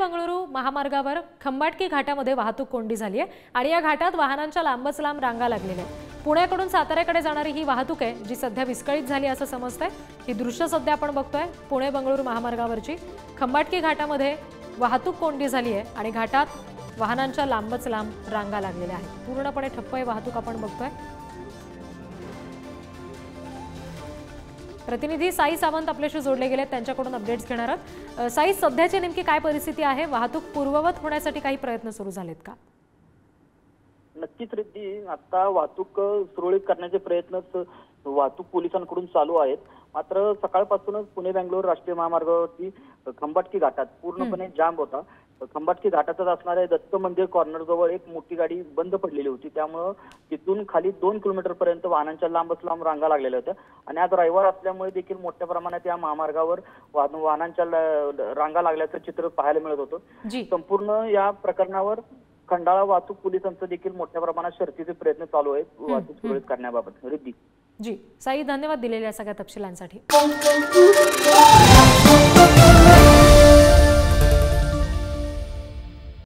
बंगळुरू महामार्गावर खंबाटकी घाटामध्ये वाहतूक कोंडी झाली आहे आणि या घाटात वाहनांच्या लांबच लांब रांगा लागलेल्या आहेत। पुण्याकडून साताऱ्याकडे जाणारी ही वाहतूक आहे जी सध्या विस्कळीत झाली असं समजतंय। ही दृश्य सध्या आपण बघतोय पुणे बंगळुरू महामार्गावरची खंबाटकी घाटामध्ये वाहतूक कोंडी झाली आहे आणि घाटात वाहनांच्या लांबच लांब रांगा लागलेल्या आहेत। पूर्णपणे ठप्प आहे वाहतूक आपण बघतोय। प्रतिनिधी साई सावंत आपल्याशी जोडले गेले, त्यांच्याकडून अपडेट्स घेणार आहोत। साई, सध्याची नेमकी काय परिस्थिती आहे? वाहतूक पूर्ववत होण्यासाठी काही प्रयत्न सुरू झालेत का? नक्कीच रिद्धी, आता वाहतूक सुरळीत करण्याचे प्रयत्न वाहतूक पोलिसांकडून चालू आहेत। मात्र सकाळपासूनच पुणे बेंगलोर राष्ट्रीय महामार्गावरती खंबाटकी घाटात पूर्णपणे जाम होता। खंबाटकी घाटातच असणाऱ्या दत्त मंदिर कॉर्नर जवळ एक मोठी गाडी बंद पडलेली होती, त्यामुळे तिथून खाली 2 किलोमीटर पर्यंत वाहनांच्या लांबच लांब रांगा लागलेल्या होत्या आणि आज रविवार असल्यामुळे देखील मोठ्या प्रमाणात या महामार्गावर वाहनांच्या रांगा लागल्याचं चित्र पाहायला मिळत होतं। संपूर्ण या प्रकरणावर खंडाळा वाहतूक पोलिसांचं देखील मोठ्या प्रमाणात शर्थीचे प्रयत्न चालू आहेत वाहतूक सुरळीत करण्याबाबत। रिद्धी जी, साई, धन्यवाद दिलेल्या सगळ्या तपशिलांसाठी।